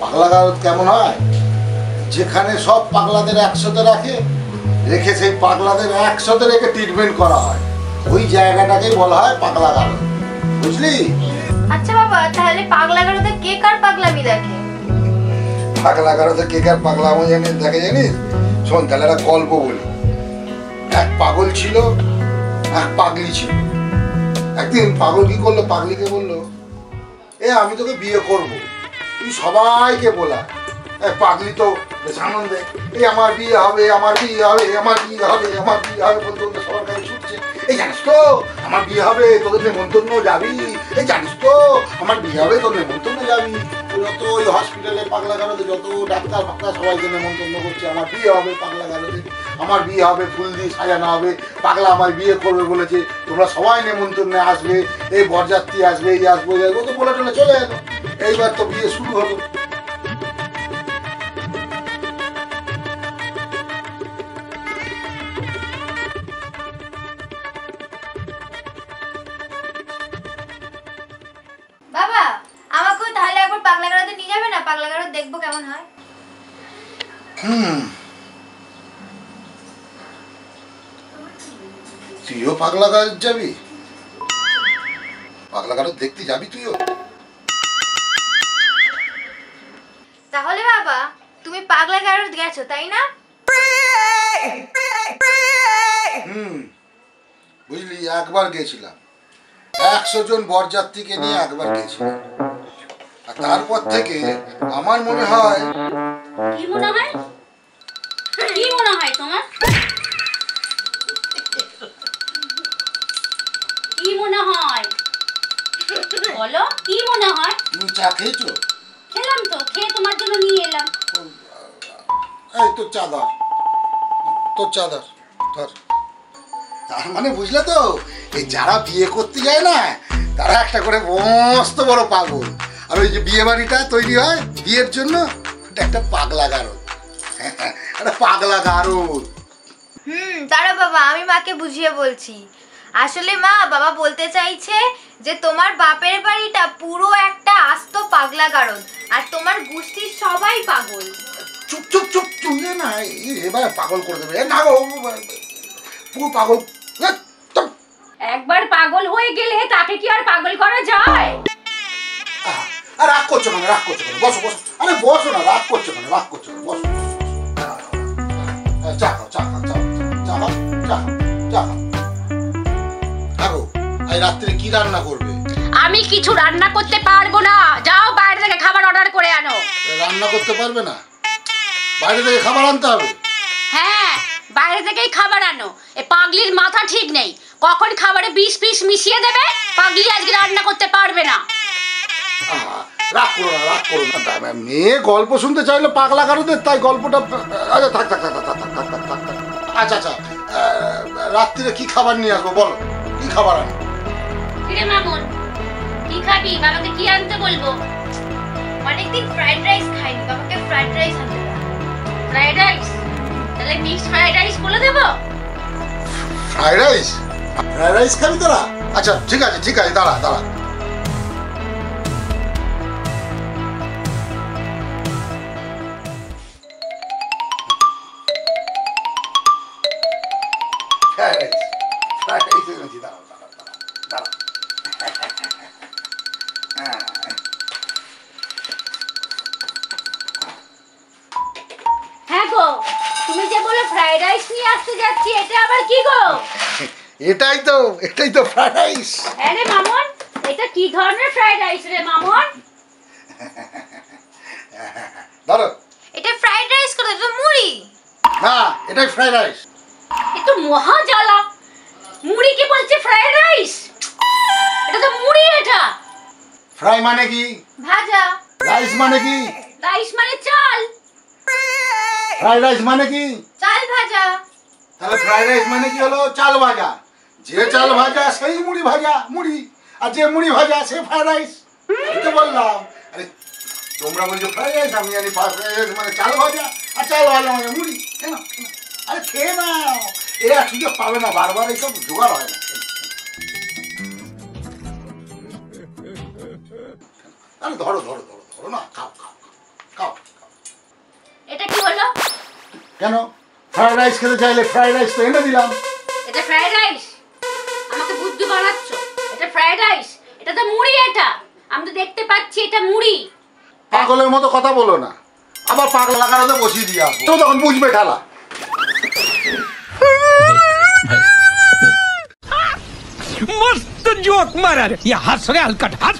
পাগলা গারদ কেমন হয়? যেখানে সব পাগলাদের একসাথে রেখে সেই পাগলাদের একসাথে রেখে ট্রিটমেন্ট করা হয়, ওই জায়গাটাকেই বলা হয় পাগলা গারদ, বুঝলি? আচ্ছা বাবা, তাহলে পাগলা গারদে কে কার পাগলামি দেখে? পাগলা গারদে কে কার পাগলামি দেখে জানিস? শোন তাহলে একটা গল্প বলি। এক পাগল ছিল, এক পাগলি ছিল। একদিন পাগল কি করলো, পাগলিকে বললো, আমি তোকে বিয়ে করব, তুই সবাইকে বলা। পাগলি তো বেশ আনন্দে, আমার বিয়ে হবে, আমার বিয়ে হবে, আমার বিয়ে হবে, আমার বিয়ে হবে বলতে বলতে সবার কাছে ছুটছে। জানিস তো আমার বিয়ে হবে, তোদের নেমন্তন্ন যাবি? জানিস তো আমার বিয়ে হবে, তোর নেমন্তন্ন যাবি? যত ওই হসপিটালে পাগলা গারদে যত ডাক্তার ফাক্তার সবাইকে নেমন্তন্ন করছে, আমার বিয়ে হবে পাগলা গারদে, আমার বিয়ে হবে, ফুল দিয়ে সাজানো হবে, পাগলা আমার বিয়ে করবে বলেছে, তোমরা সবাই নেমন্তন্নে আসবে, এই বরযাত্রী আসবে, এই আসবে, ও তো বলে টলে চলে এলো। এইবার তো বিয়ে শুরু হলো। বাবা, আমাকেও তাহলে একবার পাগলা গারদে নিয়ে যাবে না? পাগলা গারদ দেখবো কেমন হয়। তুইও পাগলা গারদ যাবি? পাগলা গারদ দেখতে যাবি তুইও? তাহলে বাবা, তুমি পাগলা গারদ গেছো তাই না? বুঝলি, একবার গেছিলাম, 100 জন বরযাত্রীকে নিয়ে একবার গেছিলাম। আর তারপর থেকে আমার মনে হয়। কি মনে হয়? কি মনে হয় তোমার? কি মনে হয় বলো, কি মনে হয়? তুমি চা খেয়েছো? খেলাম তো, খেয়ে তোমার জন্য নিয়ে এলাম। এই তোর চা ধর, তোর চা ধর। তার মানে বুঝলে তো, এই যারা বিয়ে করতে যায় না, তারা একটা করে মস্ত বড় পাগল। আর ওই যে বিয়ে বাড়িটা তৈরি হয় বিয়ের জন্য, এটা একটা পাগলা গারদ, একটা পাগলা গারদ। তারা বাবা, আমি মাকে বুঝিয়ে বলছি। আসলে মা, বাবা বলতে চাইছে যে তোমার বাপের বাড়িটা পুরো একটা আস্ত পাগলা গারদ, আর তোমার গোষ্ঠীর সবাই পাগল। চুপ চুপ চুপ চুপ না, এবার পাগল করে দেবে না গো, পুরো পাগল। একবার পাগল হয়ে গেলে তাকে কি আর পাগল করা যায়? আর রাগ করছো কেন, রাগ করছো কেন? বসো বসো, আরে বসো না, রাগ করছো কেন, রাগ করছো কেন? বসো, চা খাও, চা খাও, চা চা খাও, চা খাও, চা খাও। দেখো, আজ রাত্রে কি রান্না করবে? আমি কিছু রান্না করতে পারবো না, যাও বাইরে থেকে খাবার অর্ডার করে আনো। রান্না করতে পারবে না? বাইরে থেকে খাবার আনতে হবে? হ্যাঁ, বাইরে থেকেই খাবার আনো। এ পাগলির মাথা ঠিক নেই, কখন খাবারে বিষ পিস মিশিয়ে দেবে। পাগলি আজকে রান্না করতে পারবে না। রাগ করো না, রাগ করো না। মেয়ে গল্প শুনতে চাইলে পাগলা গারদের, তাই গল্পটা। আচ্ছা থাক থাক থাক থাক থাক থাক থাক থাক থাক। আচ্ছা আচ্ছা, রাত্রিরে কি খাবার নিয়ে আসবো বলো, কি খাবার আনো? কিরে মামুন, কি খাবি? বাবাকে কি আনতে বলবো? অনেকদিন ফ্রাইড রাইস খাইনি, বাবাকে ফ্রাইড রাইস আনতে দাও। Fried rice? তাহলে মিক্সড ফ্রাইড রাইস বলে দেবো? Fried rice? ফ্রাইড রাইস খাবি তোরা? আচ্ছা ঠিক আছে, ঠিক আছে, দাঁড়া দাঁড়া। ফ্রাইড রাইস, ফ্রাইড রাইস এনেছি, দাঁড়া দাঁড়া দাঁড়া দাঁড়া। হ্যাঁ গো, তুমি যে বলে ফ্রাইড রাইস নিয়ে আসতে যাচ্ছি, এটা আবার কি গো? এটাই তো ফ্রাইড রাইস। হ্যাঁ রে মামুন, এটা কি ধরনের ফ্রাইড রাইস রে মামুন? ধরো। এটা ফ্রাইড রাইস করে, এটা মুড়ি। না, এটাই ফ্রাইড রাইস। এ তো মহা জ্বালা, মুড়ি কি বলছে ফ্রাইড রাইস? এটা তো মুড়ি। এটা ফ্রাই মানে কি? ভাজা। রাইস মানে কি? রাইস মানে চাল। ফ্রাইড রাইস মানে কি? চাল ভাজা। তাহলে ফ্রাইড রাইস মানে কি হলো? চাল ভাজা। যে চাল ভাজা সেই মুড়ি ভাজা, মুড়ি। আর যে মুড়ি ভাজা সে ফ্রাইড রাইস। এই তো বললাম। আরে তোমরা বলছো ফ্রাইড রাইস, আমি জানি ফ্রাইড রাইস মানে চাল ভাজা, আর চাল ভাজা মানে মুড়ি। কেন? আরে খেয়ে নাও, এরা সুযোগ পাবে না, বারবার এইসব জোগাড় হয় না। আরে ধরো ধরো ধরো ধরো না, খাও খাও খাও। কেন ফ্রাইড রাইস খেতে চাইলে ফ্রাইড রাইস তো এনে দিলাম। এটা ফ্রাইড রাইস? আমাকে বুদ্ধি বানাচ্ছ? এটা ফ্রাইড রাইস? এটা তো মুড়ি। এটা আমি তো দেখতে পাচ্ছি এটা মুড়ি। পাগলের মতো কথা বলো না, আবার পাগলা গারদে বসিয়ে দিয়া তো তখন বুঝবে ঠালা। मस्त जोक मारा रे, ये हंस रे हलकट हंस।